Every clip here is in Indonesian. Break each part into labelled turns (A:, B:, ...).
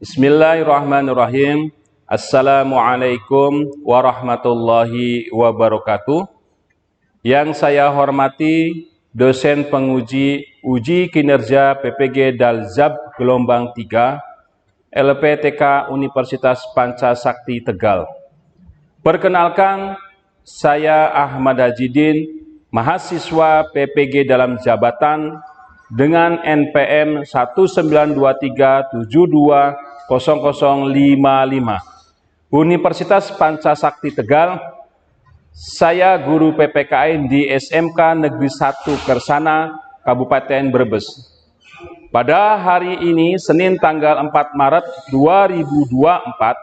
A: Bismillahirrahmanirrahim. Assalamualaikum warahmatullahi wabarakatuh. Yang saya hormati dosen penguji uji kinerja PPG Dalzab gelombang 3 LPTK Universitas Pancasakti Tegal. Perkenalkan, saya Ahmad Hajidin, mahasiswa PPG dalam jabatan dengan NPM 19237200055 Universitas Pancasakti Tegal. Saya guru PPKN di SMK Negeri 1 Kersana, Kabupaten Brebes. Pada hari ini, Senin tanggal 4 Maret 2024,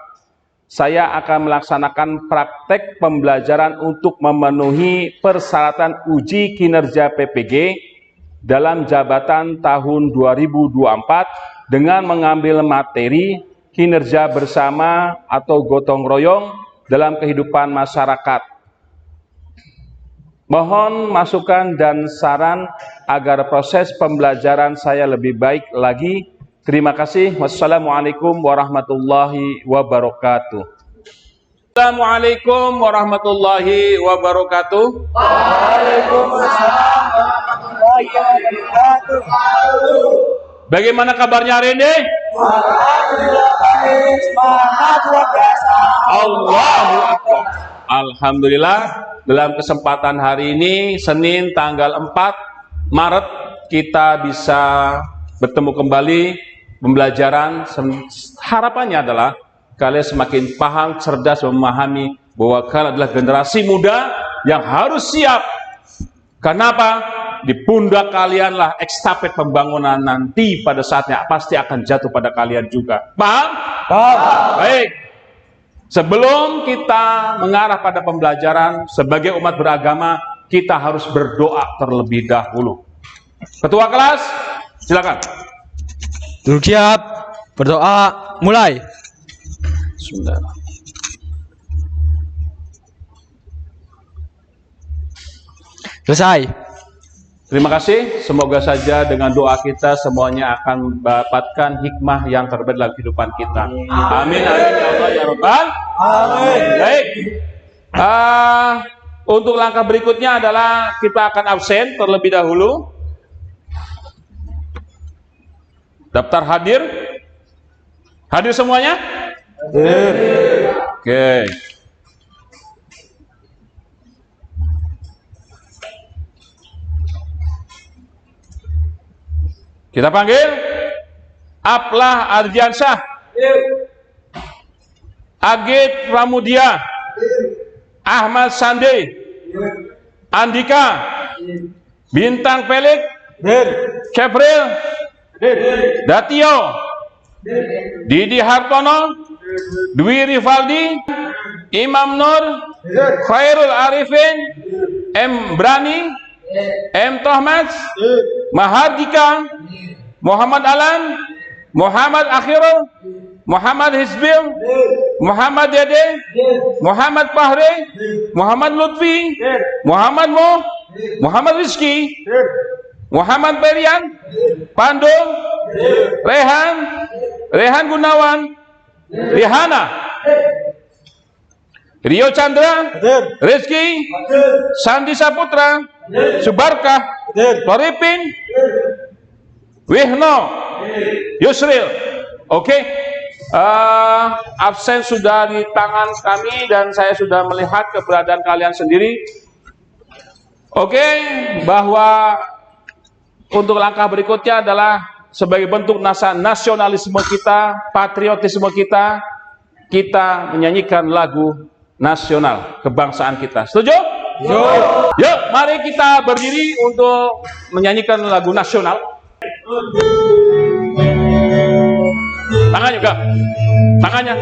A: saya akan melaksanakan praktek pembelajaran untuk memenuhi persyaratan uji kinerja PPG dalam jabatan tahun 2024 dengan mengambil materi kinerja bersama atau gotong royong dalam kehidupan masyarakat. Mohon masukan dan saran agar proses pembelajaran saya lebih baik lagi. Terima kasih. Wassalamualaikum warahmatullahi wabarakatuh. Assalamualaikum warahmatullahi wabarakatuh.
B: Waalaikumsalam warahmatullahi wabarakatuh.
A: Bagaimana kabarnya hari ini?
B: Alhamdulillah baik, semangat luar biasa.
A: Allahu Akbar. Alhamdulillah, dalam kesempatan hari ini, Senin tanggal 4 Maret, kita bisa bertemu kembali pembelajaran. Harapannya adalah kalian semakin paham, cerdas, memahami bahwa kalian adalah generasi muda yang harus siap. Kenapa? Di pundak kalianlah estafet pembangunan nanti pada saatnya pasti akan jatuh pada kalian juga. Paham?
B: Paham.
A: Baik. Sebelum kita mengarah pada pembelajaran, sebagai umat beragama, kita harus berdoa terlebih dahulu. Ketua kelas, silakan.
C: Duduk siap, berdoa, mulai.
A: Bismillah.
C: Selesai.
A: Terima kasih, semoga saja dengan doa kita semuanya akan mendapatkan hikmah yang terbaik dalam kehidupan kita. Amin, amin, ya Allah, ya Rabbal.
B: Amin.
A: Baik. Untuk langkah berikutnya adalah kita akan absen terlebih dahulu. Daftar hadir. Hadir semuanya?
B: Hadir.
A: Oke. Kita panggil Aplah Ardiansyah, Agit Pramudia, Ahmad Sande, Andika, Bintang Pelik, Cepril, Datio, Didi Hartono, Dwi Rivaldi, Imam Nur, Khairul Arifin, M. Brani, M. Tohmas, Mahardika, Muhammad Alan, Muhammad Akhirul, Muhammad Hizbil, Muhammad Dede, Muhammad Fahri, Muhammad Lutfi, Muhammad Mo, Muhammad Rizki, Muhammad Perian, Pandung, Rehan Gunawan, Rihana, Rio Chandra, Rizki, Sandi Saputra, Subarkah, Toripin, Wihno, Yusril. Oke, absen sudah di tangan kami dan saya sudah melihat keberadaan kalian sendiri. Oke, bahwa untuk langkah berikutnya adalah sebagai bentuk nasionalisme kita, patriotisme kita, kita menyanyikan lagu nasional kebangsaan kita. Setuju? Yuk, mari kita berdiri untuk menyanyikan lagu nasional. Tangannya juga, tangannya.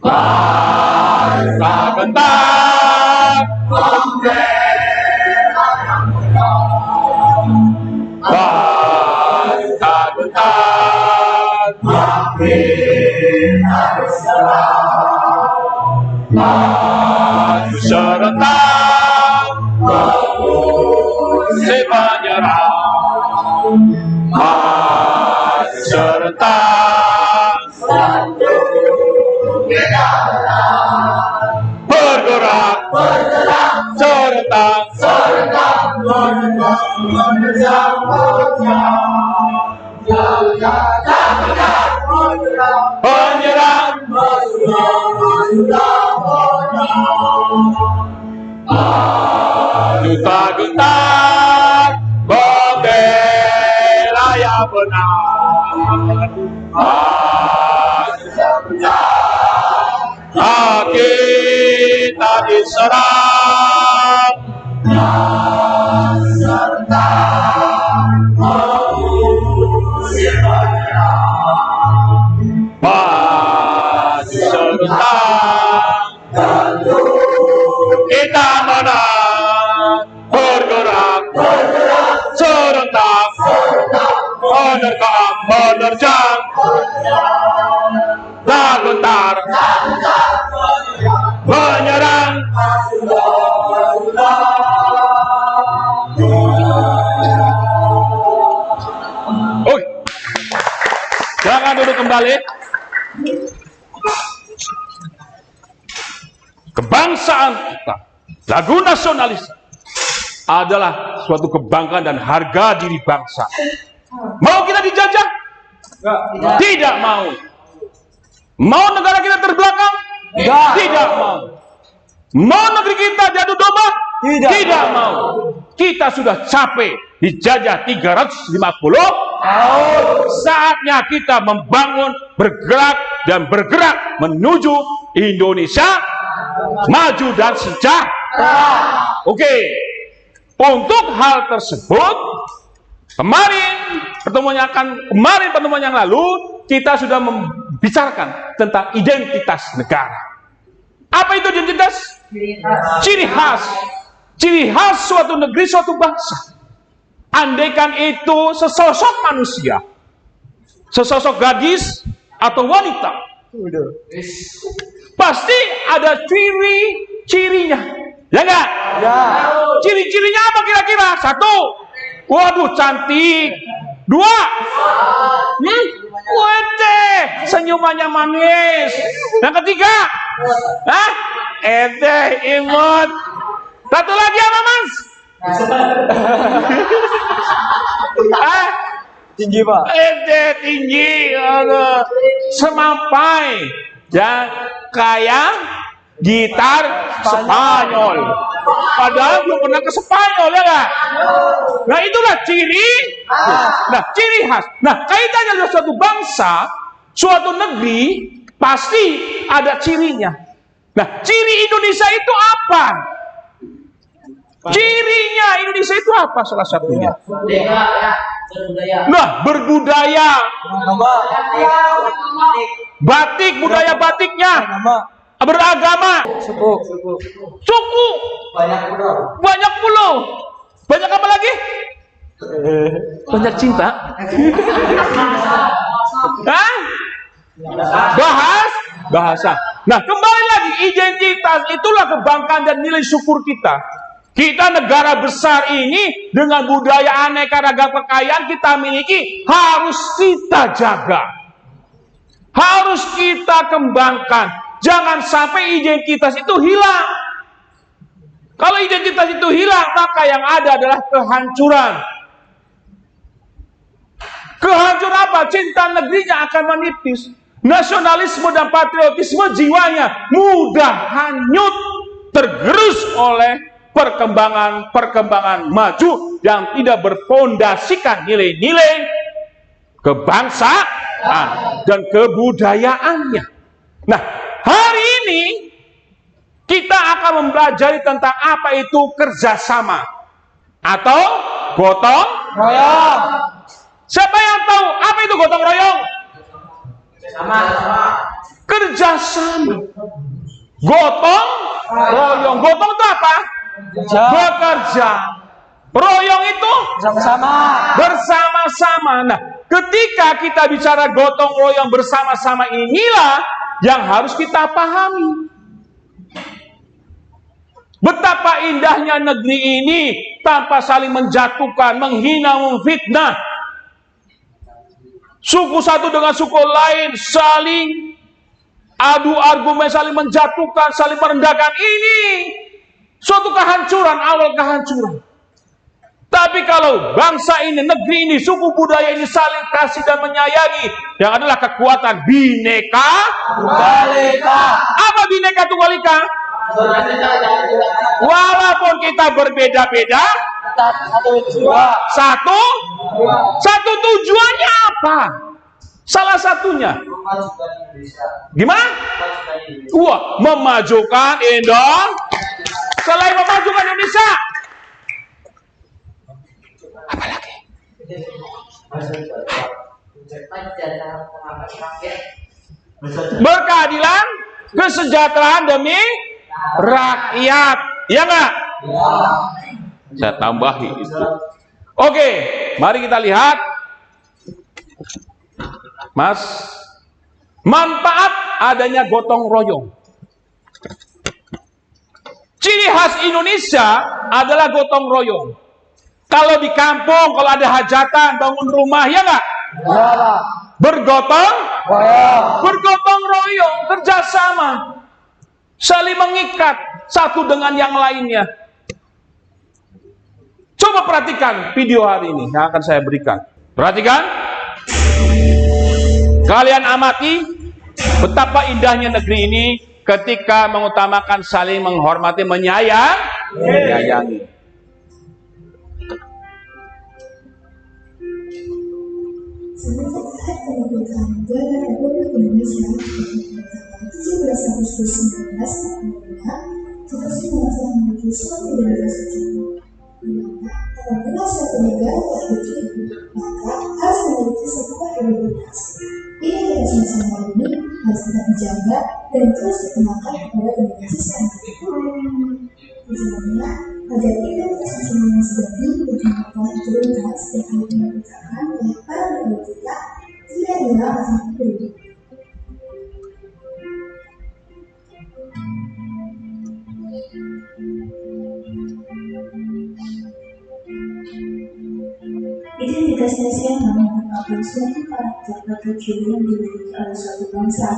A: Bangsa bentak, bangsa bentak, maju serentak, si penyerang. Penyerang duta-duta membela yang benar. Kita diserang kita menang, bergerak serentak, menerkam, menerjang, tak gentar, menyerang. Oi, jangan duduk kembali. Kebangsaan kita, lagu nasionalis adalah suatu kebanggaan dan harga diri bangsa. Mau kita dijajah? Tidak mau. Mau negara kita terbelakang? Tidak mau. Mau negeri kita jatuh domba? Tidak mau. Kita sudah capek dijajah 350 tahun. Saatnya kita membangun, bergerak dan bergerak menuju Indonesia maju dan sejahtera. Oke. Untuk hal tersebut, kemarin pertemuan yang lalu kita sudah membicarakan tentang identitas negara. Apa itu identitas? Ciri khas. Ciri khas suatu negeri, suatu bangsa. Andaikan itu sesosok manusia, sesosok gadis atau wanita, pasti ada ciri-cirinya. Ya enggak?
B: Ya.
A: Ciri-cirinya apa kira-kira? 1, waduh cantik. 2, wede, senyumannya manis. Yang 3, imut. 1 lagi apa, Mas?
B: Tinggi, Pak.
A: Tinggi. Semampai. Ya, kayak gitar Spanyol. Padahal belum pernah ke Spanyol, ya nggak? Nah, itulah ciri. Nah, ciri khas. Nah, kaitannya dengan suatu bangsa, suatu negeri, pasti ada cirinya. Nah, ciri Indonesia itu apa? Cirinya Indonesia itu apa salah satunya? Nah, berbudaya. Batik, budaya batiknya. Beragama. Suku. Banyak pulau. Banyak apa lagi? Banyak cinta. Hah? Bahasa. Nah, kembali lagi, identitas itulah kebanggaan dan nilai syukur kita. Kita negara besar ini dengan budaya aneka ragam kekayaan kita miliki harus kita jaga. Harus kita kembangkan. Jangan sampai identitas itu hilang. Kalau identitas itu hilang, maka yang ada adalah kehancuran. Kehancuran apa? Cinta negerinya akan menipis. Nasionalisme dan patriotisme jiwanya mudah hanyut, tergerus oleh perkembangan maju yang tidak berfondasikan nilai-nilai kebangsaan dan kebudayaannya. Nah, hari ini kita akan mempelajari tentang apa itu kerjasama atau gotong royong. Siapa yang tahu apa itu gotong royong? Kerjasama. Gotong royong. Gotong itu apa? Bekerja. Royong itu bersama-sama. Nah, ketika kita bicara gotong royong bersama-sama, inilah yang harus kita pahami. Betapa indahnya negeri ini tanpa saling menjatuhkan, menghina, memfitnah. Suku satu dengan suku lain saling adu argumen, saling menjatuhkan, saling merendahkan. Ini suatu kehancuran, awal kehancuran. Tapi kalau bangsa ini, negeri ini, suku budaya ini saling kasih dan menyayangi, yang adalah kekuatan Bhinneka Tunggal Ika. Apa Bhinneka Tunggal Ika? Walaupun kita berbeda-beda, satu tujuannya apa? Salah satunya gimana? Wah, memajukan Indonesia. Selain memajukan Indonesia, apa lagi? Berkeadilan, kesejahteraan demi rakyat, ya nggak? Saya tambahi itu. Oke, mari kita lihat, Mas, manfaat adanya gotong royong. Ciri khas Indonesia adalah gotong royong. Kalau di kampung, kalau ada hajatan, bangun rumah, ya nggak? Bergotong royong, kerjasama, saling mengikat satu dengan yang lainnya. Coba perhatikan video hari ini yang akan saya berikan. Perhatikan. Kalian amati betapa indahnya negeri ini ketika mengutamakan saling menghormati, menyayangi.
D: Semenjak saat kemerdekaan negara Republik Indonesia pada 17 Agustus 1945, kita semua telah memiliki suatu negara sejarah. Apabila suatu negara tak berdiri, maka harus memiliki sebuah identitas. Identitas nasional ini harus tetap dijaga dan terus dikenalkan kepada generasi selanjutnya. Tujuannya agar identitas nasional yang sejati dan telah diturunkan setiap hari kemerdekaan oleh para negara kita tidak hilang asal pribadi. Identitas nasional merupakan suatu karakter atau ciri yang dimiliki oleh suatu bangsa,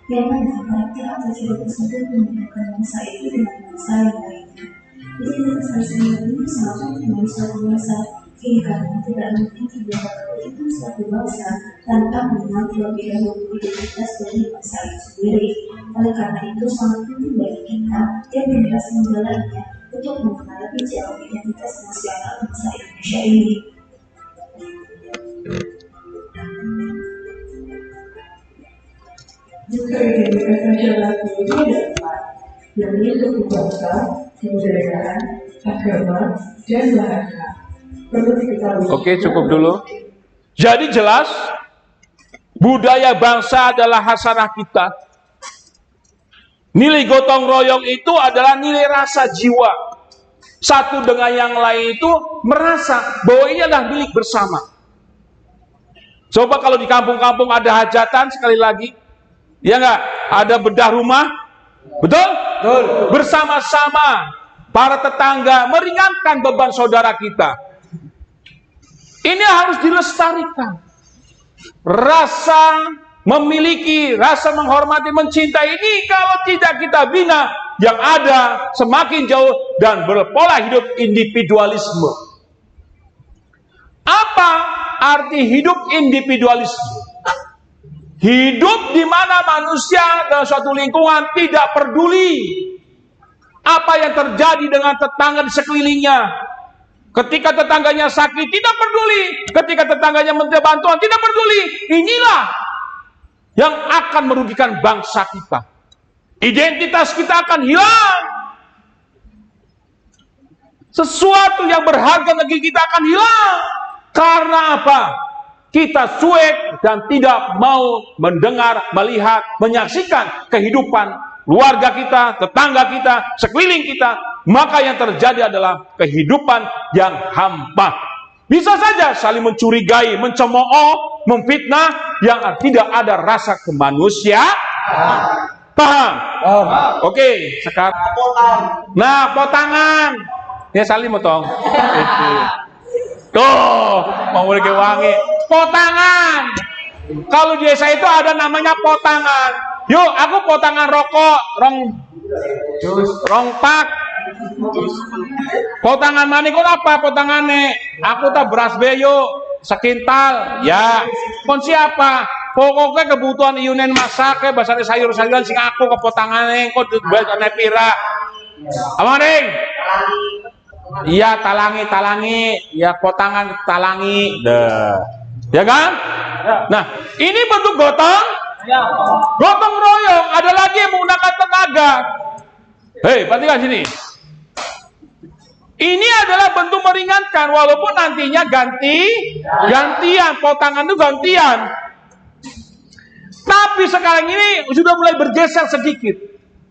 D: yang mana karakter atau ciri tersebut membedakan bangsa itu dengan bangsa yang lainnya. Identitas nasional ini sangat penting bagi suatu bangsa, karena tidak mungkin kedua faktor itu suatu bangsa tanpa mengenal terlebih dahulu identitas dari bangsa itu sendiri. Oleh karena itu sangat penting bagi kita dan generasi muda lainnya untuk mengenal lebih jauh identitas nasional bangsa Indonesia ini. Juga identitas nasional ini ada 4, yaitu suku bangsa, kebudayaan, agama, dan bahasa. Perlu diketahui.
A: Oke, cukup dulu. Jadi jelas, budaya bangsa adalah hasanah kita. Nilai gotong royong itu adalah nilai rasa jiwa. Satu dengan yang lain itu merasa bahwa ini adalah milik bersama. Coba kalau di kampung-kampung ada hajatan, sekali lagi, ya nggak? Ada bedah rumah, betul? Bersama-sama para tetangga meringankan beban saudara kita. Ini harus dilestarikan. Rasa memiliki, rasa menghormati, mencintai ini kalau tidak kita bina, yang ada semakin jauh dan berpola hidup individualisme. Apa arti hidup individualisme? Hidup di mana manusia dalam suatu lingkungan tidak peduli apa yang terjadi dengan tetangga di sekelilingnya. Ketika tetangganya sakit, tidak peduli. Ketika tetangganya minta bantuan, tidak peduli. Inilah yang akan merugikan bangsa kita. Identitas kita akan hilang. Sesuatu yang berharga negeri kita akan hilang. Karena apa? Kita cuek dan tidak mau mendengar, melihat, menyaksikan kehidupan keluarga kita, tetangga kita, sekeliling kita. Maka yang terjadi adalah kehidupan yang hampa. Bisa saja saling mencurigai, mencemooh, memfitnah yang tidak ada rasa kemanusiaan. Paham? Oke, sekarang. Nah, potangan. Ya saling motong. Tuh, mau mulai wangi. Potangan. Kalau di desa itu ada namanya potangan. Yuk, aku potangan rokok, rong pak. Potangan mana kon apa potangane? Aku tak beras beyo sekintal. Ya. Kon siapa? Pokoknya kebutuhan iunen masak ke basar sayur-sayuran sing aku ke potangane kon duwe pira. Amaring. Iya talangi. Ya potangan talangi. Dah. Ya kan? Nah, ini bentuk gotong. Gotong royong. Ada lagi yang menggunakan tenaga. Hei, perhatikan sini. Ini adalah bentuk meringankan, walaupun nantinya gantian, potangan itu gantian. Tapi sekarang ini sudah mulai bergeser sedikit.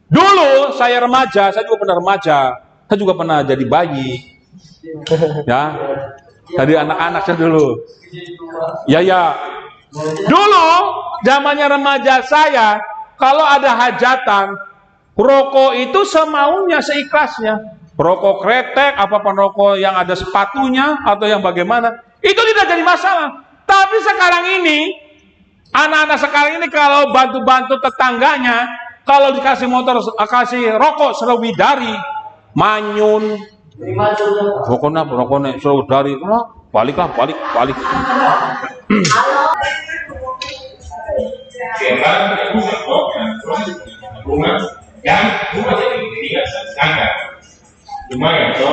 A: Dulu saya remaja, saya juga pernah remaja, saya juga pernah jadi bayi, ya, jadi anak-anak saya dulu. Ya. Dulu zamannya remaja saya, kalau ada hajatan, rokok itu semaunya, seikhlasnya. Rokok kretek, apapun rokok yang ada sepatunya atau yang bagaimana, itu tidak jadi masalah. Tapi sekarang ini, anak-anak sekarang ini kalau bantu-bantu tetangganya, kalau dikasih motor, kasih rokok Serawidari, manyun, rokoknya Serawidari, balik.
E: Cuma yang itu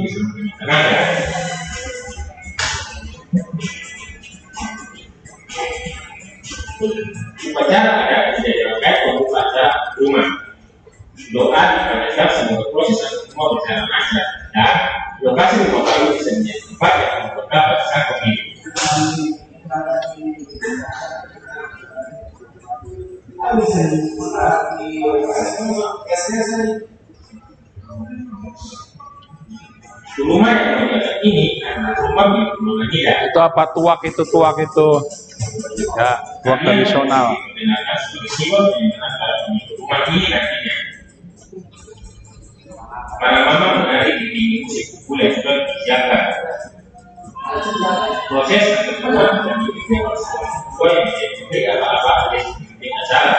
E: bisa menggunakan tenaga. Upacara ada kejadian pembukaan rumah. Doa dipanjatkan semua proses atau semua berjalan lancar dan lokasi rumah baru bisa menjadi tempat yang membuka pada saat pemilu. Rumah yang terbatas ini karena rumah milik tidak.
A: Itu apa tuak itu? Ya, tuak tradisional.
E: Rumah ini nantinya para mama menari di musik populer sudah disiapkan. Proses kedua dan kedua yang menjadi apa-apa di acara.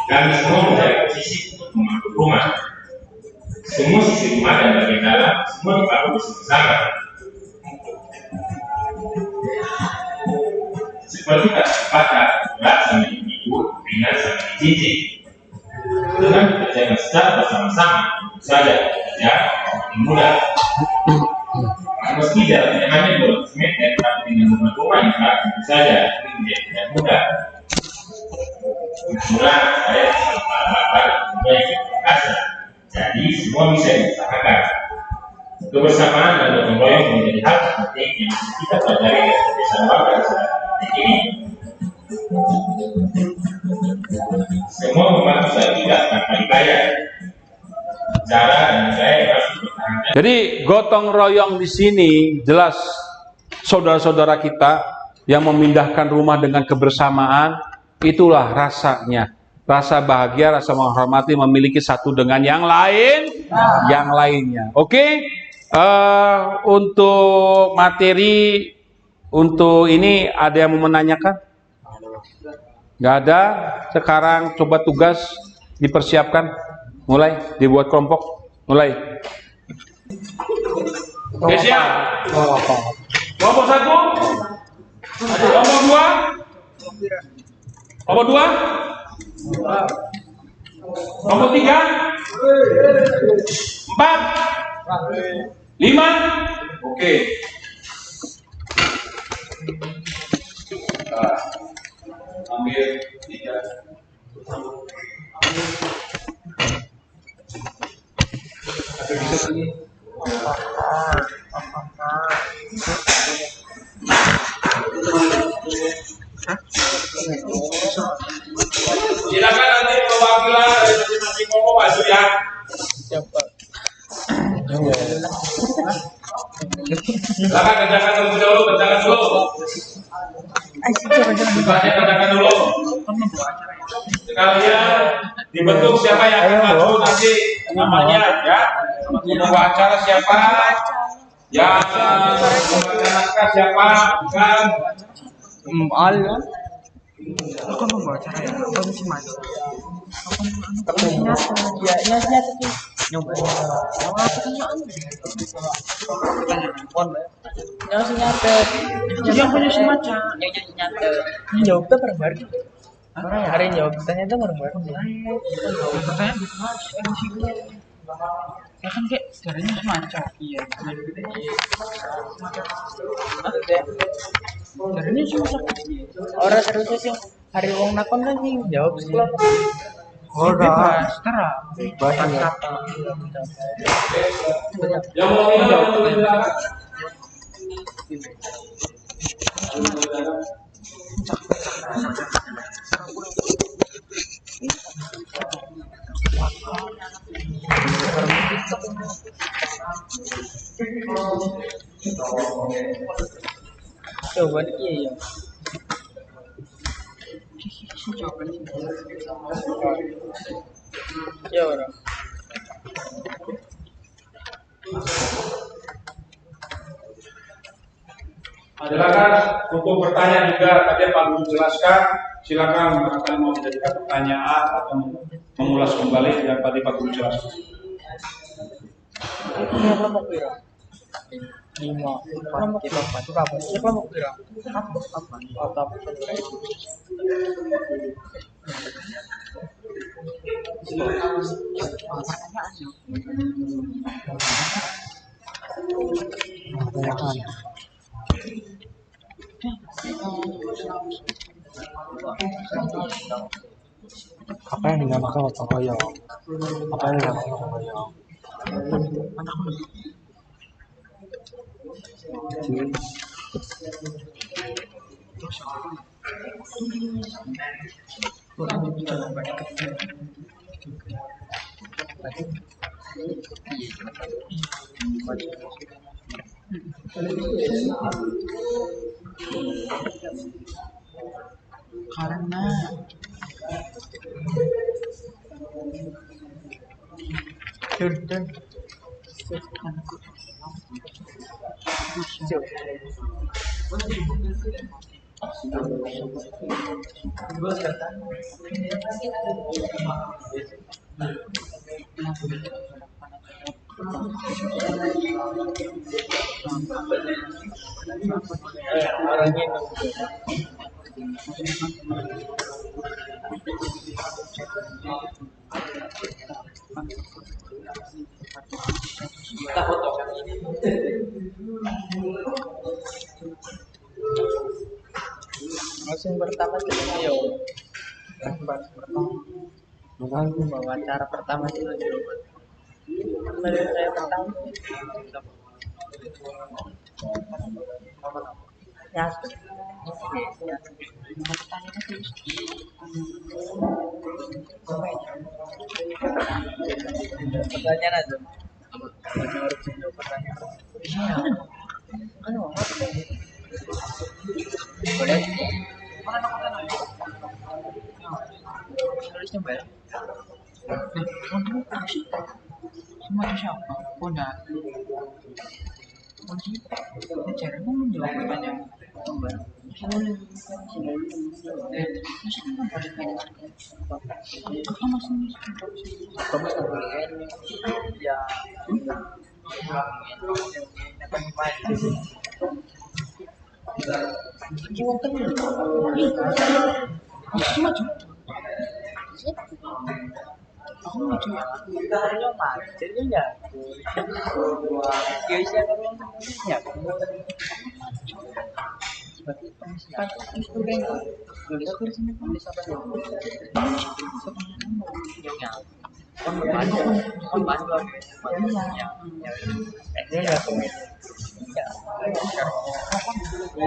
E: Kami semua mencari posisi untuk membantu rumah. Semua sisi rumah dan bagian dalam semua dipakai bersama. Seperti kata berat sama individu, ringan sama cincin. Dengan bekerja secara bersama-sama, saja bekerja lebih mudah. Meski jaraknya hanya 200 meter, tapi dengan rumah-rumah yang tak tentu saja ini menjadi tidak mudah. Itulah saya sampaikan semua yang kasar. Jadi semua bisa diusahakan. Kebersamaan dan gotong royong menjadi hal penting yang kita pelajari dari kebiasaan warga di saat ini. Semua membantu saya tidak tanpa dibayar. Cara dan gaya harus dipertahankan.
A: Jadi gotong royong di sini jelas saudara-saudara kita yang memindahkan rumah dengan kebersamaan, itulah rasanya. Rasa bahagia, rasa menghormati, memiliki satu dengan yang lainnya. Oke? Untuk materi, untuk ini ada yang mau menanyakan? Nggak ada? Sekarang coba tugas dipersiapkan. Mulai, dibuat kelompok. Mulai. Oke, siap? Kelompok 1? Kelompok 2? Kelompok 2? Nomor 3, 4, 5, oke. Ambil 3. Ada bisa sini. Silakan nanti perwakilan dari masing-masing kelompok maju ya. Silakan kerjakan terlebih dahulu, kerjakan dulu. Sekalian dibentuk siapa yang akan maju nanti namanya ya. Penunggu acara siapa? Yang melaksanakan siapa? Kan?
B: Aku mau bawa acara ya, aku mesti maju.
F: Ya,
B: Nyoba. Yang nyatet. Yang punya semacam. Yang nyatet. Jawab tuh bareng-bareng. Hari ini jawab pertanyaan tuh bareng-bareng. Pertanyaan gitu mas. Ya kan kayak caranya semacam. Iya. Caranya semacam. Orang terusnya sih hari wong nakon kan sih jawab sekolah.
C: Ora.
B: Terang.
C: Bahasa ya.
A: Yang mau minum silakan.
B: Coba iya ya. Ya orang.
A: Silakan untuk bertanya juga tadi Pak Guru jelaskan. Silakan akan mau menjadikan pertanyaan atau mengulas kembali yang tadi Pak Guru jelaskan.
B: Ini kelompok pira? 5, 4, 4. Berapa? Ini kelompok pira? 4.
C: Apa yang dinamakan gotong royong? Apa yang dinamakan gotong royong?
B: Karena dan langsung pertama ayo wawancara pertama itu dari saya pertama ya pertanyaan aja pertanyaan boleh tulisnya bayar semua itu siapa punya cara menjawab pertanyaan ya aku maju ya macetnya ya isi apa ya
A: Alhamdulillah.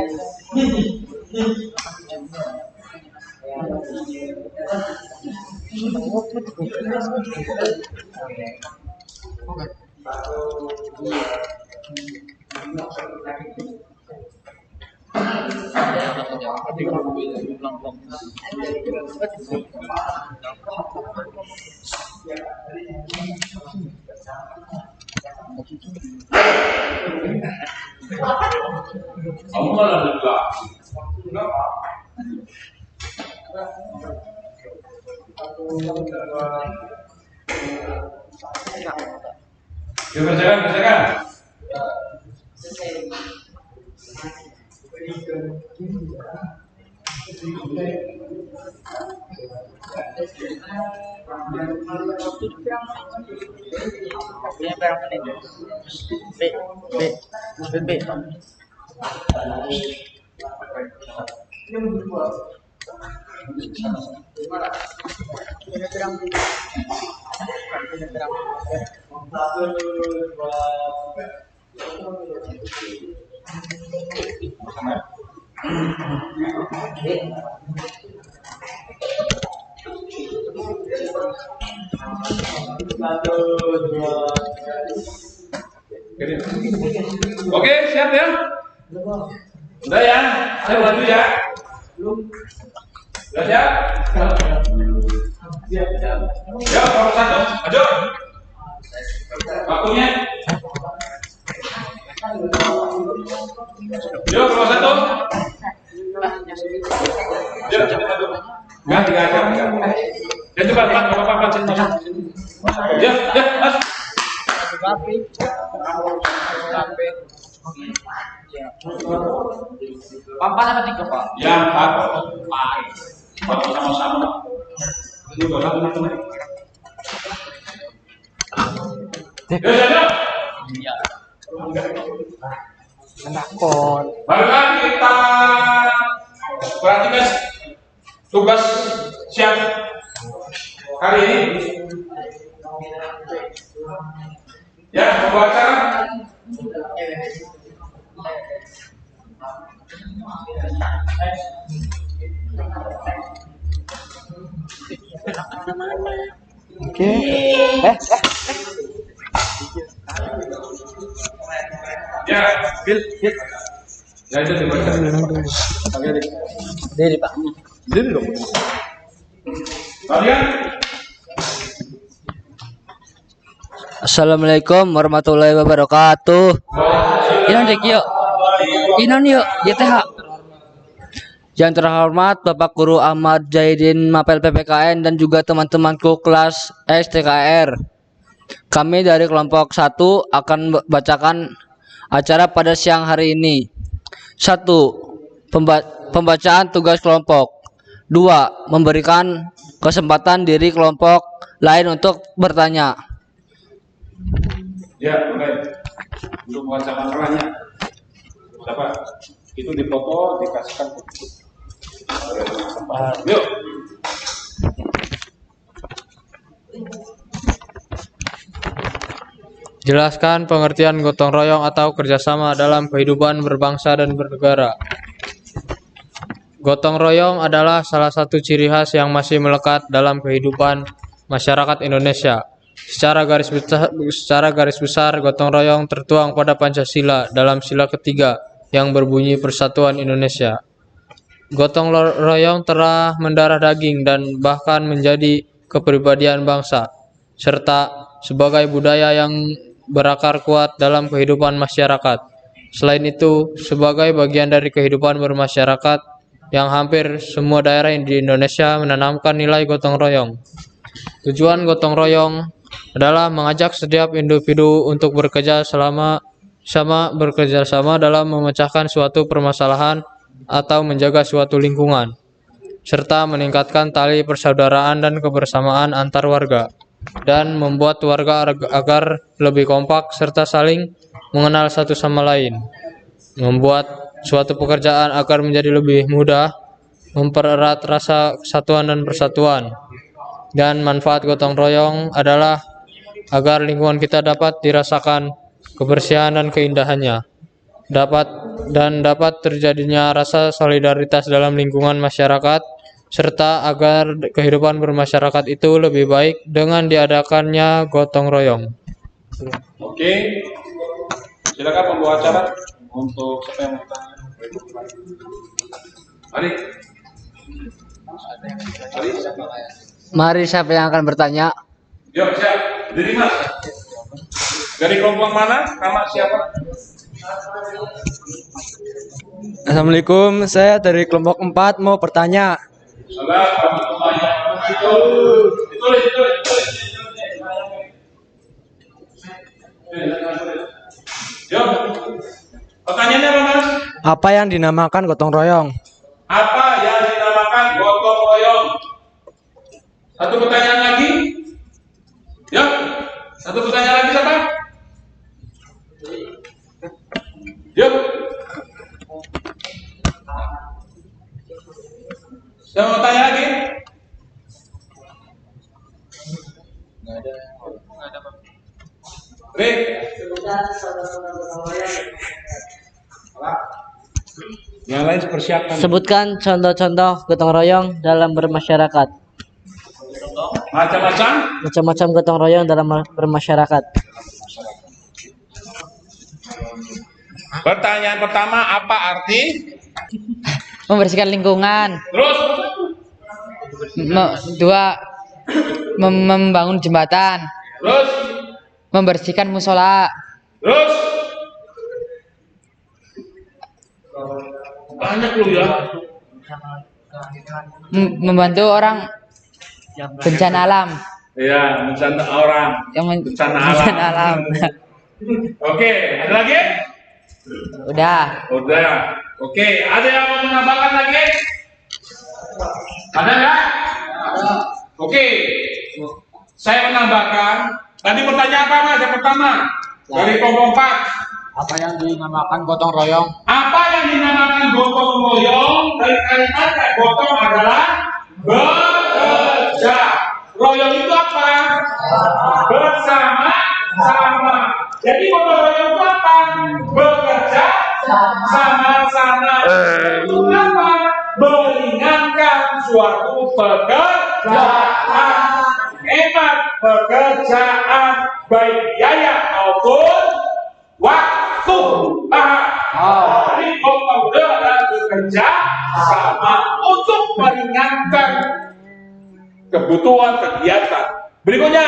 A: Yuk kerjakan.
B: Ini berapa menit? B.
A: Oke, siap ya? Udah ya? Saya bantu ya. Udah siap? Ya, nomor 1, ajo. Waktunya. Yo, nomor 1. Yo, nggak diajar. Ya coba, Pak, apa sini masuk. Ya, Mas.
B: Empat apa 3, Pak?
A: Ya, 4 sama-sama. Ini bola teman-teman. Ya.
B: Iya.
C: Menakon.
A: Marilah kita perhatikan tugas siang hari ini. Ya, membaca.
C: Oke.
A: Ya, Bil. Ya, itu dibaca.
B: Dari Pak.
C: Dulu dong.
A: Kalian
B: Assalamualaikum warahmatullahi wabarakatuh. Inon dek yuk. Inon yuk, YTH. Yang terhormat Bapak Guru Ahmad Jaidin Mapel PPKN dan juga teman-temanku kelas STKR. Kami dari kelompok 1 akan bacakan acara pada siang hari ini. 1. Pembacaan tugas kelompok. 2. Memberikan kesempatan diri kelompok lain untuk bertanya.
A: ya, oke. Untuk membaca masalahnya. Dapat itu dipoto, dikasihkan ke yuk.
F: Jelaskan pengertian gotong royong atau kerjasama dalam kehidupan berbangsa dan bernegara. Gotong royong adalah salah satu ciri khas yang masih melekat dalam kehidupan masyarakat Indonesia. Secara garis besar, gotong royong tertuang pada Pancasila dalam sila ketiga yang berbunyi Persatuan Indonesia. Gotong royong telah mendarah daging dan bahkan menjadi kepribadian bangsa, serta sebagai budaya yang berakar kuat dalam kehidupan masyarakat. Selain itu, sebagai bagian dari kehidupan bermasyarakat yang hampir semua daerah di Indonesia menanamkan nilai gotong royong. Tujuan gotong royong adalah mengajak setiap individu untuk bekerja sama dalam memecahkan suatu permasalahan atau menjaga suatu lingkungan, serta meningkatkan tali persaudaraan dan kebersamaan antar warga, dan membuat warga agar lebih kompak serta saling mengenal satu sama lain, membuat suatu pekerjaan agar menjadi lebih mudah, mempererat rasa kesatuan dan persatuan. Dan manfaat gotong royong adalah agar lingkungan kita dapat dirasakan kebersihan dan keindahannya, dapat terjadinya rasa solidaritas dalam lingkungan masyarakat, serta agar kehidupan bermasyarakat itu lebih baik dengan diadakannya gotong royong.
A: Oke. Silakan pembawa acara untuk siapa yang mau bertanya.
B: Mari siapa yang akan bertanya?
A: Yuk, siap. Diri Mas. Dari kelompok mana? Nama siapa?
C: Assalamualaikum, saya dari kelompok 4 mau bertanya.
A: Salah, itu. Yuk. Pertanyaannya apa, Mas?
C: Apa yang dinamakan gotong royong?
A: Apa yang dinamakan gotong royong? Satu pertanyaan lagi. Yuk. Satu pertanyaan lagi siapa? Yuk. Siapa mau tanya lagi? Rick. Yang lain persiapkan.
B: Sebutkan contoh-contoh gotong royong dalam bermasyarakat.
A: Macam-macam.
B: Macam-macam gotong royong dalam bermasyarakat.
A: Pertanyaan pertama, apa arti?
G: Membersihkan lingkungan.
A: Terus.
G: Dua, membangun jembatan.
A: Terus.
G: Membersihkan musola.
A: Terus. Banyak lu ya.
G: Membantu orang bencana alam.
A: Iya, bencana orang. Bencana alam.
G: Bencana alam.
A: Oke, ada lagi?
G: Udah.
A: Udah. Oke, ada yang mau menambahkan lagi? Ada nggak? Oke. Saya menambahkan. Tadi pertanyaan apa, Mas? Yang pertama dari kelompok 4.
C: Apa yang dinamakan gotong royong?
A: Apa yang dinamakan gotong royong? Dari kalimat gotong adalah bekerja. Royong itu apa? Bersama-sama. Jadi gotong royong itu apa? Bekerja sama-sama. Itu apa? Meringankan suatu pekerjaan. Hemat pekerjaan baik biaya maupun waktu. Jadi gotong royong adalah bekerja sama untuk meringankan kebutuhan kegiatan. Berikutnya,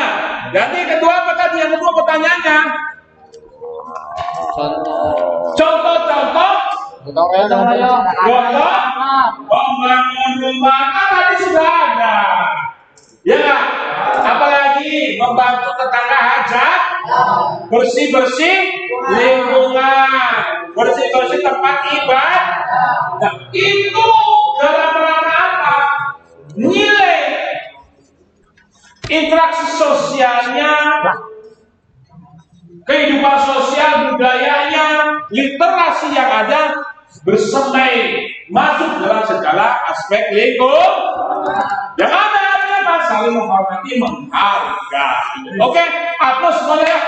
A: jadi kedua apa tadi? Yang kedua pertanyaannya. Contoh-contoh
C: Gotong royong.
A: gotong membangun rumah kan tadi sudah ada. Ya nggak? Apalagi membantu tetangga hajat, bersih-bersih lingkungan, bersih-bersih tempat ibadah. Nah, itu dalam rangka apa? Nilai interaksi sosialnya, kehidupan sosial budayanya, literasi yang ada bersemai masuk dalam segala aspek lingkungan. Yang ada apa? Saling menghormati, menghargai. Oke, hapus semuanya ya.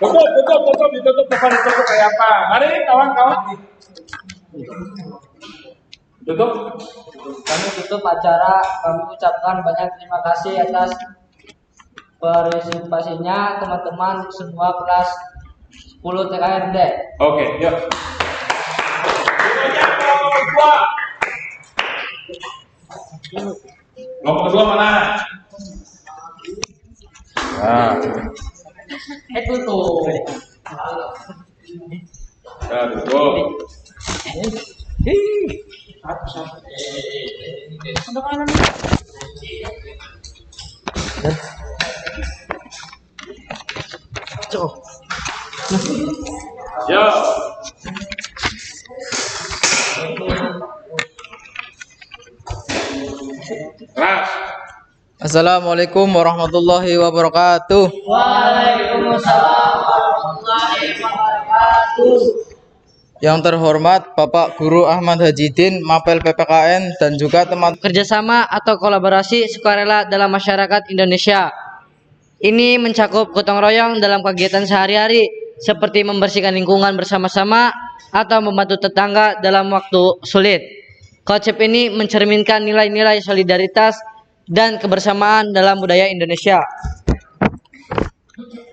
A: Tutup, ditutup kayak apa? Mari kawan-kawan. Tutup.
B: Kami tutup acara. Kami ucapkan banyak terima kasih atas partisipasinya teman-teman semua kelas 10 TKRD.
A: Oke, yuk. Berikutnya kelompok kedua. Kelompok kedua mana? Nah.
B: Itu tuh.
A: Ya, tutup. Ya. Kelas.
F: Assalamualaikum warahmatullahi wabarakatuh.
B: Waalaikumsalam warahmatullahi wabarakatuh.
F: Yang terhormat Bapak Guru Ahmad Hajidin, Mapel PPKN, dan juga teman
B: Kerjasama atau kolaborasi sukarela dalam masyarakat Indonesia. Ini mencakup gotong royong dalam kegiatan sehari-hari seperti membersihkan lingkungan bersama-sama atau membantu tetangga dalam waktu sulit. Konsep ini mencerminkan nilai-nilai solidaritas dan kebersamaan dalam budaya Indonesia.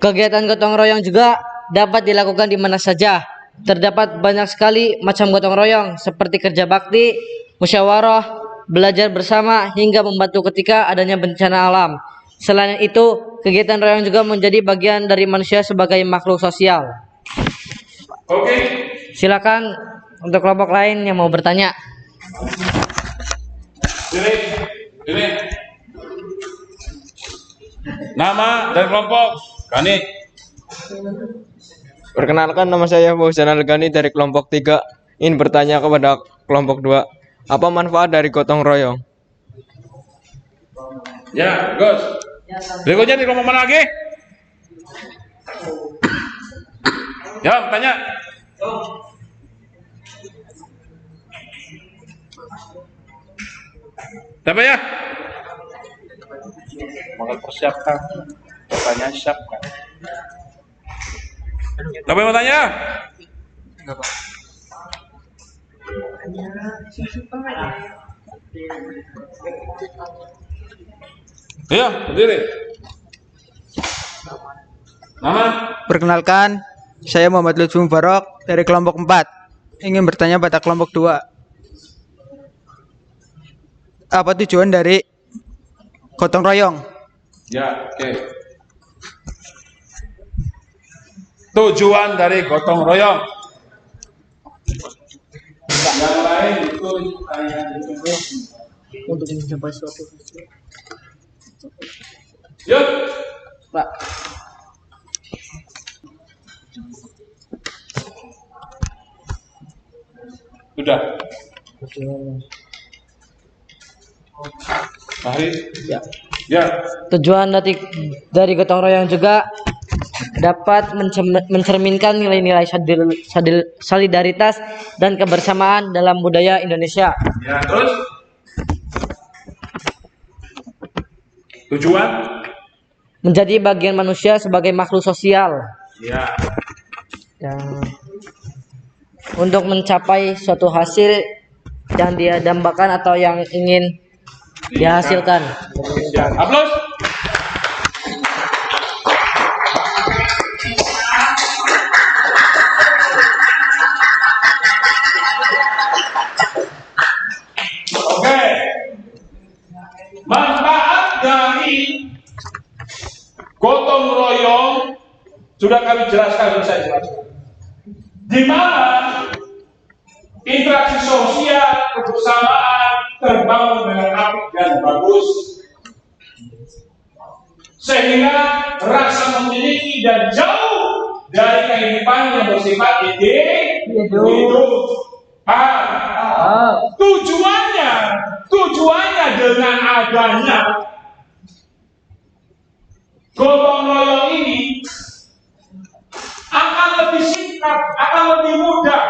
B: Kegiatan gotong royong juga dapat dilakukan di mana saja. Terdapat banyak sekali macam gotong royong seperti kerja bakti, musyawarah, belajar bersama hingga membantu ketika adanya bencana alam. Selain itu, kegiatan royong juga menjadi bagian dari manusia sebagai makhluk sosial.
A: Oke.
B: Silakan untuk kelompok lain yang mau bertanya.
A: Ini. Nama dari kelompok Gani.
H: Perkenalkan, nama saya Fauzan Al-Ghani dari kelompok 3. Ingin bertanya kepada kelompok 2, apa manfaat dari gotong royong?
A: Ya, Gus. Berikutnya di kelompok mana lagi? Ya, tanya. Siapa ya? Mau persiapkan. Pertanyaan siapkan. Siapa yang mau tanya? Iya, berdiri. Nama?
I: Perkenalkan, saya Muhammad Lutfi Mubarak dari kelompok 4. Ingin bertanya pada kelompok 2. Apa tujuan dari gotong royong?
A: Ya, oke. Tujuan dari gotong royong. Yang lain itu
B: Untuk mencapai suatu hasil.
A: yuk.
B: Pak.
A: Sudah. Hari?
B: Ya.
A: Ya.
B: Tujuan dari gotong royong juga dapat mencerminkan nilai-nilai solidaritas dan kebersamaan dalam budaya Indonesia.
A: Ya, terus? Tujuan?
B: Menjadi bagian manusia sebagai makhluk sosial.
A: Ya.
B: Dan untuk mencapai suatu hasil yang dia dambakan atau yang ingin dihasilkan.
A: Ya. Aplaus. Oke. Manfaat dari gotong royong sudah kami jelaskan, saya jelaskan. Di mana interaksi sosial kebersamaan terbangun dengan apik dan bagus, sehingga rasa memiliki dan jauh dari kehidupan yang bersifat hidup. Tujuannya dengan adanya gotong royong ini akan lebih singkat, akan lebih mudah,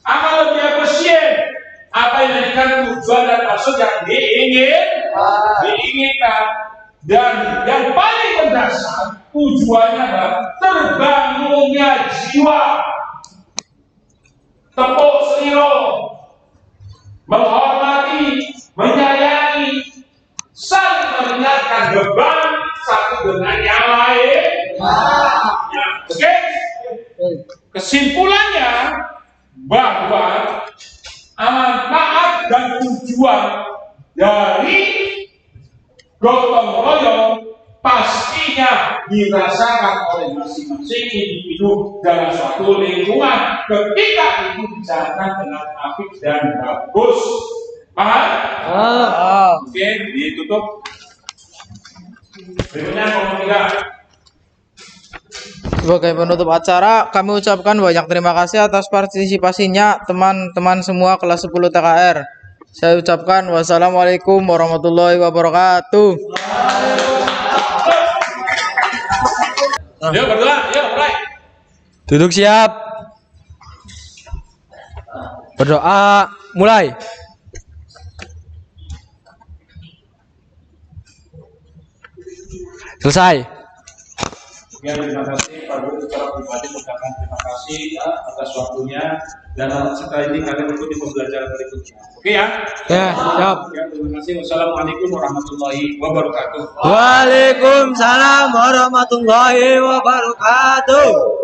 A: akan lebih efisien apa yang menjadikan tujuan dan maksud yang diinginkan. Dan yang paling mendasar tujuannya adalah terbangunnya jiwa, tepuk seliro, menghormati, menyayangi, saling mengingatkan beban satu dengan yang lain. Oke? Kesimpulannya bahwa manfaat dan tujuan dari gotong royong pastinya dirasakan oleh masing-masing individu dalam suatu lingkungan ketika itu dijalankan dengan apik dan bagus. Paham? Oke, ditutup. Berikutnya kelompok 3.
F: Sebagai penutup acara, kami ucapkan banyak terima kasih atas partisipasinya teman-teman semua kelas 10 TKR. Saya ucapkan wassalamualaikum warahmatullahi wabarakatuh.
A: Yuk berdua, yuk mulai.
F: Duduk siap. Berdoa, mulai. Selesai.
A: Ya, terima kasih Pak Guru secara pribadi mengucapkan terima kasih ya, atas waktunya dan setelah ini kalian ikuti pembelajaran berikutnya. Oke ya?
F: Ya, siap.
A: Ya, terima kasih. Wassalamualaikum warahmatullahi wabarakatuh.
F: Waalaikumsalam warahmatullahi wabarakatuh.